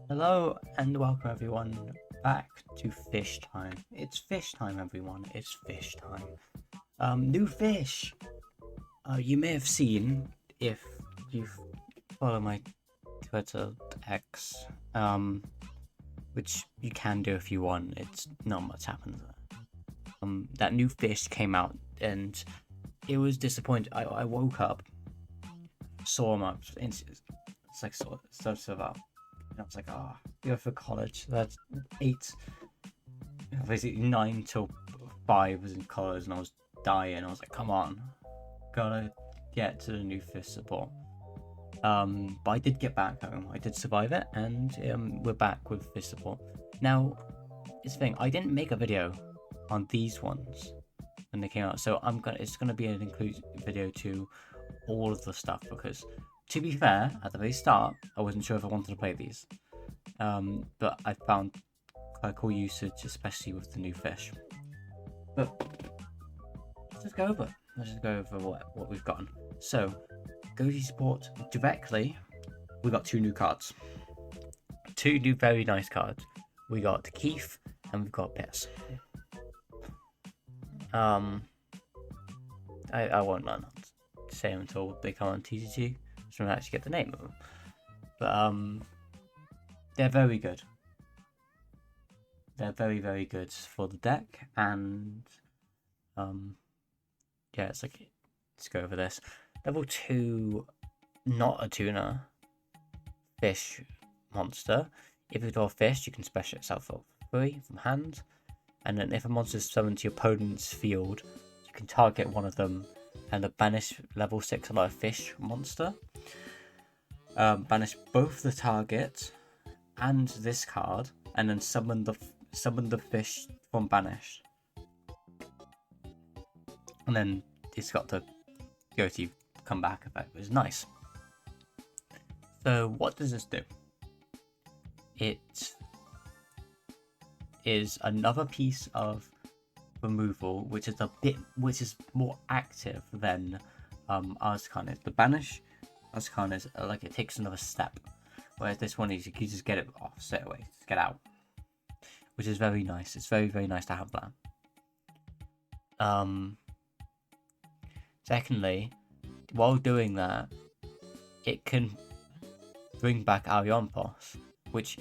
Hello and welcome everyone back to fish time. It's fish time, everyone. It's fish time. New fish. You may have seen if you follow my Twitter X, which you can do if you want. It's not much happens there. That new fish came out and it was disappointing. I woke up, saw him up. It's like sort of out. And I was like, oh, go for college. That's 8, basically 9 till 5 was in college, and I was dying. I was like, come on, gotta get to the new fish support. But I did get back home. I did survive it, and we're back with fish support. Now, it's the thing. I didn't make a video on these ones when they came out, so it's gonna be an inclusive video to all of the stuff because, to be fair, at the very start, I wasn't sure if I wanted to play these. But I found quite cool usage, especially with the new fish. But let's just go over. What we've gotten. So, Ghoti Sport directly, we got 2 new cards. 2 new very nice cards. We got Keith and we've got Piss. I won't learn how to say them until they come on TCG, so I actually get the name of them. But they're very good. They're very, very good for the deck, and yeah, it's like, let's go over this. Level 2, not a tuner, fish monster. If you draw a fish, you can special itself for free from hand, and then if a monster is summoned to your opponent's field, you can target one of them and banish level 6 alive fish monster. Banish both the target and this card, and then summon the fish from banished. And then it's got the Ghoti comeback effect, which is nice. So what does this do? It is another piece of removal, which is more active than Arzkan is. The banish Arzkan is like, it takes another step, whereas this one is you can just get it off straight away, just get out, which is very nice. It's very, very nice to have that. Secondly, while doing that, it can bring back Arianpos, which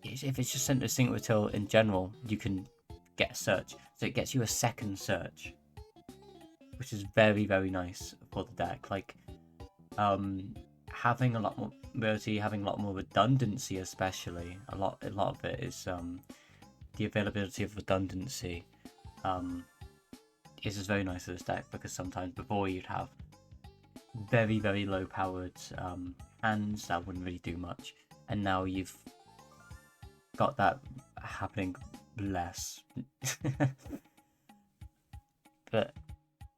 is, if it's just sent to a single till in general, you can get a search. So it gets you a second search, which is very, very nice for the deck. Like, having a lot more ability, having a lot more redundancy, especially a lot of it is the availability of redundancy. Is just very nice for this deck, because sometimes before you'd have very, very low powered hands that wouldn't really do much, and now you've got that happening less. But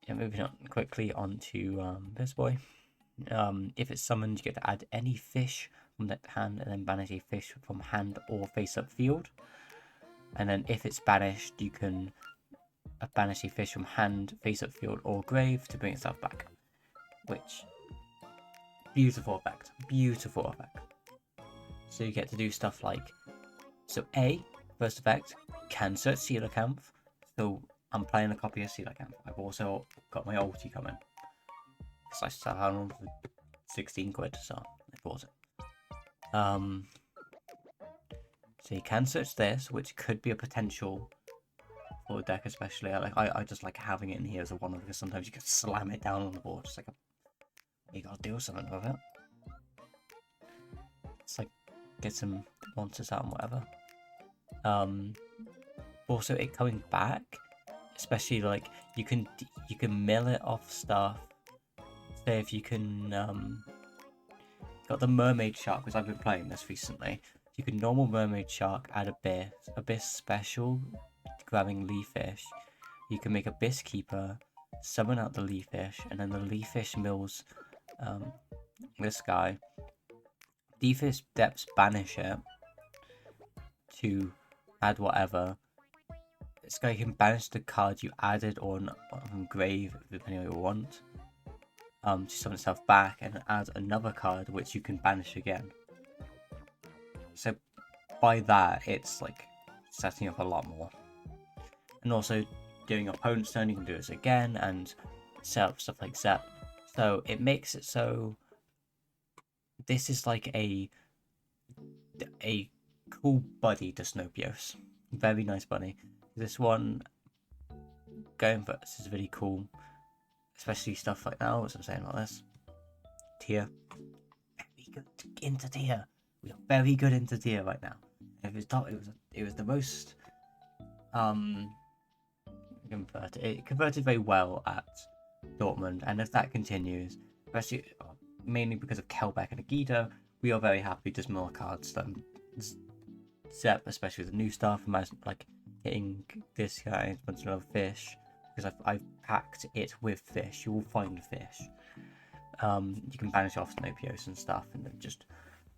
yeah, moving on quickly onto this boy. If it's summoned, you get to add any fish from that hand and then banish a fish from hand or face up field. And then if it's banished, you can banish a fish from hand, face up field, or grave to bring itself back. Which, beautiful effect. Beautiful effect. So you get to do stuff like, so first effect, can search Coelacanth. So I'm playing a copy of Coelacanth. I've also got my ulti coming. So I still have on for 16 quid, so I bought it. So you can search this, which could be a potential for the deck, especially. I just like having it in here as a one, because sometimes you can slam it down on the board. Just like you gotta do something with it. It's like get some monsters out and whatever. Also it coming back, especially like you can mill it off stuff. Say if you can got the mermaid shark, because I've been playing this recently. You can normal mermaid shark, add abyss special, grabbing leafish. You can make abyss keeper, summon out the leafish, and then the leafish mills this guy. Leafish depths banish it to add whatever. This guy can banish the card you added on grave, depending on what you want. To summon itself back and add another card which you can banish again. So by that, it's like setting up a lot more. And also doing your opponent's turn, you can do this again and set up stuff like Zep. So it makes it so this is like a cool buddy to Snopios. Very nice buddy. This one going first is really cool, especially stuff like now, as I'm saying about this. Tier. Very good into tier. We are very good into tier right now. If it's top, it was the most it converted very well at Dortmund, and if that continues, especially mainly because of Kelbeck and Agito, we are very happy to more cards than Zep, especially with the new stuff. Imagine like hitting this guy, a bunch of other fish, because I've packed it with fish. You will find fish. You can banish off Snopios and stuff, and then just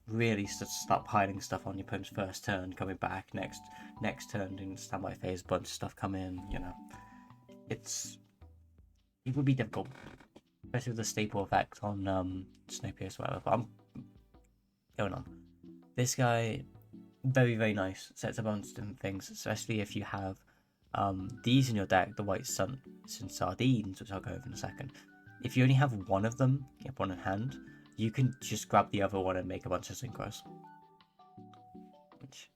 really start piling stuff on your opponent's first turn, coming back next turn, doing standby phase, bunch of stuff come in. You know, it would be difficult, especially with the staple effect on Snopios, whatever. But I'm going on. This guy, very very nice. Sets a bunch of different things, especially if you have these in your deck, the white sun and sardines, which I'll go over in a second. If you only have one of them, you have one in hand, you can just grab the other one and make a bunch of synchros. Which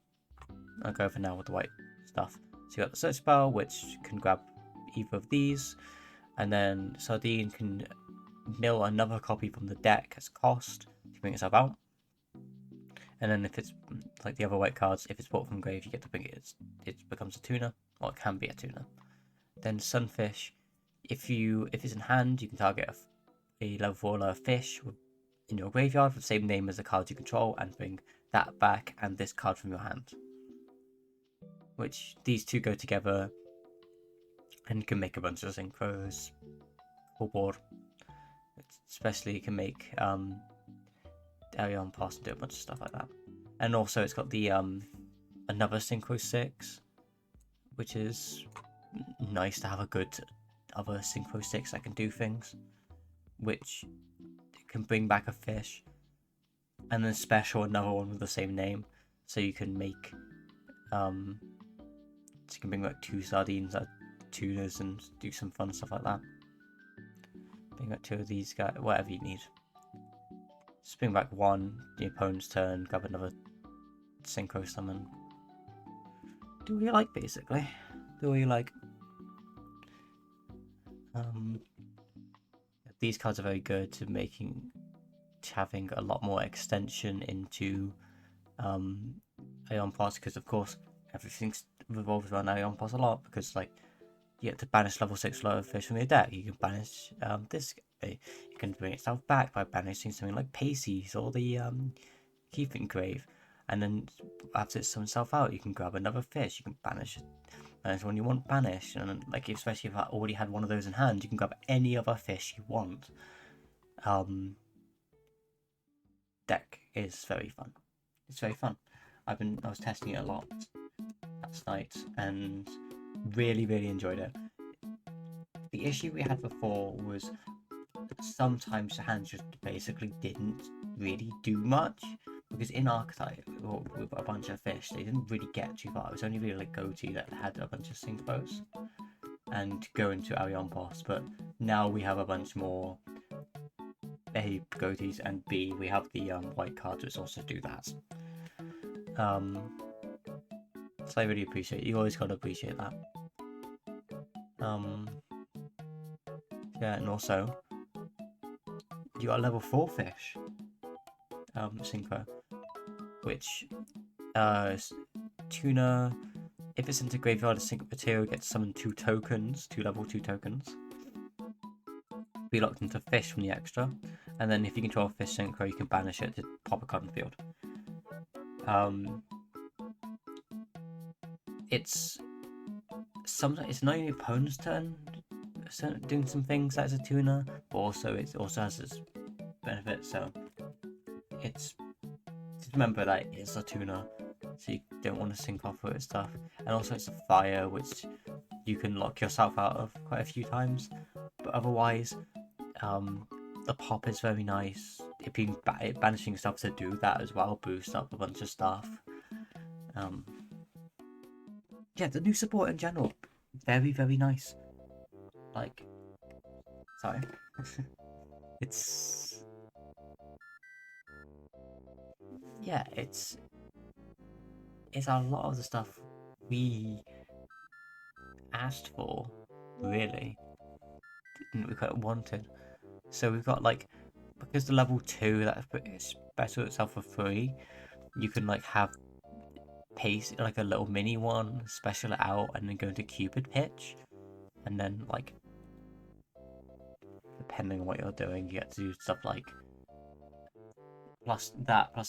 I'll go over now with the white stuff. So you got the search spell, which can grab either of these, and then Sardine can mill another copy from the deck as cost to bring itself out. And then if it's like the other white cards, if it's brought from grave, you get to bring it. It becomes a tuner, or it can be a tuner. Then Sunfish, if it's in hand, you can target a level 4 lower fish in your graveyard with the same name as the cards you control, and bring that back and this card from your hand. Which these two go together, and you can make a bunch of synchros. Full board. Especially you can make Arion pass and do a bunch of stuff like that. And also it's got the another Synchro 6, which is nice to have a good other Synchro 6 that can do things, which can bring back a fish, and then special another one with the same name, so you can make so you can bring like 2 sardines out tuners and do some fun stuff like that. Bring back 2 of these guys, whatever you need. Just bring back 1, the opponent's turn, grab another synchro summon. Do what you like, basically. Do what you like. These cards are very good to having a lot more extension into Aeon Pass, because of course everything revolves around Aeon Pass a lot, because like you get to banish level 6 lower fish from your deck. You can banish this guy. You can bring itself back by banishing something like Pacey's or the Keeping Grave, and then after it summons itself out, you can grab another fish. You can banish when you want banish, and then, like especially if I already had one of those in hand, you can grab any other fish you want. Deck is very fun. It's very fun. I was testing it a lot last night and really enjoyed it. The issue we had before was sometimes the hands just basically didn't really do much, because in Archetype with a bunch of fish, they didn't really get too far. It was only really like Ghoti that had a bunch of synchros and go into Arion Boss, but now we have a bunch more A Ghotis, and B we have the white cards which also do that. So I really appreciate it. You always gotta appreciate that. Yeah, and also you got a level 4 fish synchro, which tuner, if it's into graveyard, a sync material gets summoned 2 tokens, 2 level 2 tokens. Be locked into fish from the extra, and then if you control a fish synchro, you can banish it to pop a card in the field. It's not only opponent's turn doing some things as a tuner, but also it also has its benefits. So it's just remember that it's a tuner, so you don't want to sync off with its stuff. And also it's a fire, which you can lock yourself out of quite a few times. But otherwise, the pop is very nice. it being banishing stuff to do that as well, boost up a bunch of stuff. Yeah, the new support in general, very, very nice. Like, sorry. It's... Yeah, it's a lot of the stuff we asked for, really, we kind of wanted. So we've got, like, because the level 2 that's special itself for free, you can, like, have pace, like, a little mini one, special it out, and then go into Cupid pitch, and then, like, depending on what you're doing, you get to do stuff like plus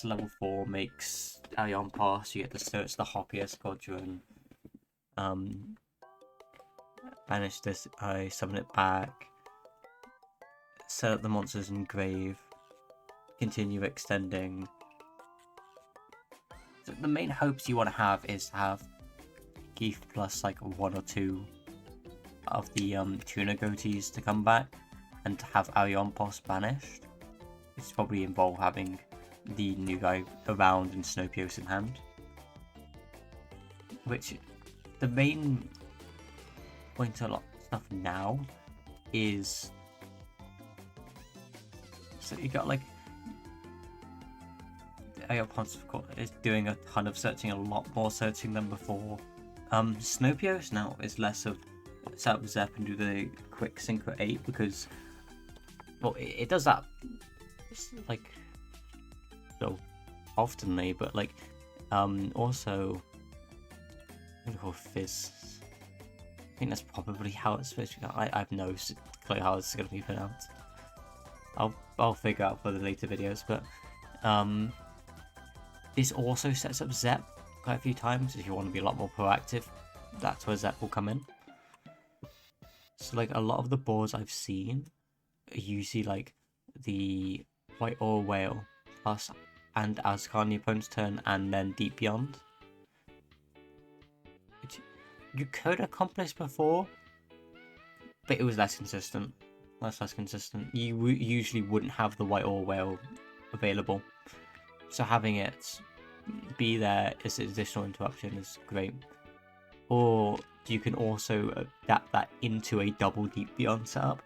level 4 makes Aeon Pass, you get to search the Hoppier Squadron, banish this, I summon it back, set up the monsters in grave, continue extending. So the main hopes you want to have is to have Geef plus like 1 or 2 of the Tuna Ghotis to come back, and to have Aeon Pass banished, which probably involve having the new guy around and Snowpios in hand. Which, the main point to a lot of stuff now is, so you got like, Aeon Pass of course is doing a ton of searching, a lot more searching than before. Snowpios now is less of set up Zep and do the quick synchro 8, because, well, it does that like so oftenly, but like also I'm gonna call Fizz. I think that's probably how it's supposed to be. I have no clue how it's gonna be pronounced. I'll figure out for the later videos, but this also sets up Zep quite a few times. If you want to be a lot more proactive, that's where Zep will come in. So like a lot of the boards I've seen are usually like the White Ore Whale plus and Azkar on the opponent's turn, and then Deep Beyond, which you could accomplish before, but it was less consistent. Less consistent. You usually wouldn't have the White Ore Whale available, so having it be there as an additional interruption is great. Or you can also adapt that into a double Deep Beyond setup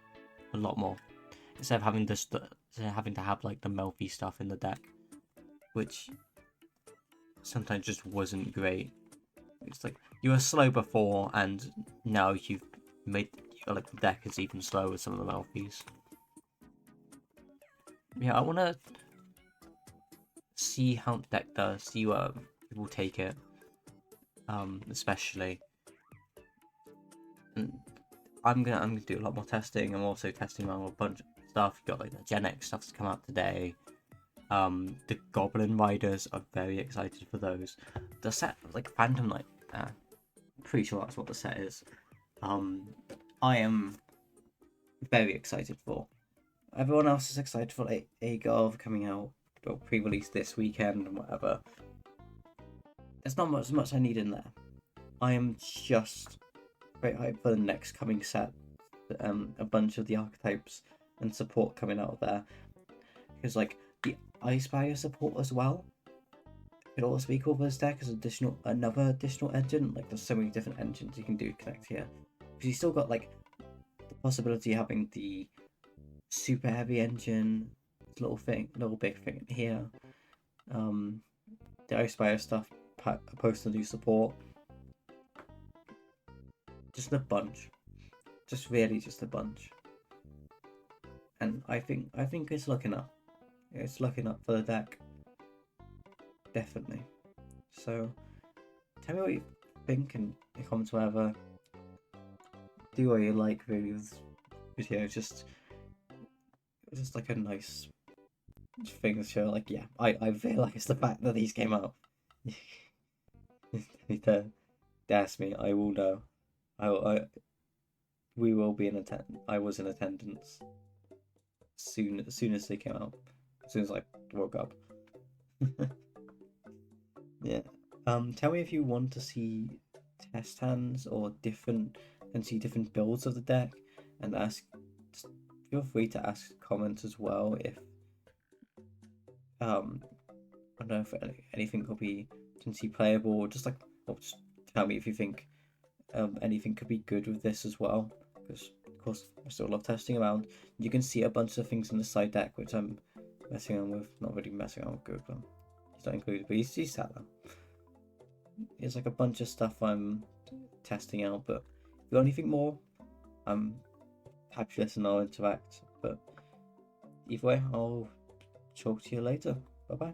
a lot more, instead of having to have like the Melfi stuff in the deck, which sometimes just wasn't great. It's like you were slow before, and now you've made like the deck is even slower with some of the Melfis. Yeah, I want to see how the deck does, see what people take it, especially. And I'm gonna do a lot more testing. I'm also testing around a bunch of stuff. You've got like the Gen X stuff to come out today. The Goblin Riders, are very excited for those. The set, like Phantom Knight, pretty sure that's what the set is. I am very excited for. Everyone else is excited for like Agov coming out, well, pre-release this weekend and whatever. There's not much I need in there. I am just very hyped for the next coming set. A bunch of the archetypes and support coming out of there, because like the Icefire support as well could also be cool for this deck as another additional engine. Like there's so many different engines you can connect here, because you still got like the possibility of having the super heavy engine, little big thing in here, the Icefire stuff opposed to new support, just a bunch, just a bunch. And I think it's looking up. It's looking up for the deck, definitely. So tell me what you think in the comments, whatever. Do what you like really with this video. Just like a nice thing to show. Like, yeah, I realize the fact that these came out. That's me. I will know. We will be in attendance. I was in attendance as soon as they came out. As soon as I woke up. Yeah. Tell me if you want to see test hands or see different builds of the deck, and feel free to ask comments as well if I don't know if anything could be potentially playable, or just like, or just tell me if you think anything could be good with this as well, because of course I still love testing around. You can see a bunch of things in the side deck which I'm messing on with, not really messing on with Google. He's not included, but he's that though. There's like a bunch of stuff I'm testing out, but if you got anything more, I'm happy to listen or interact. But either way, I'll talk to you later. Bye bye.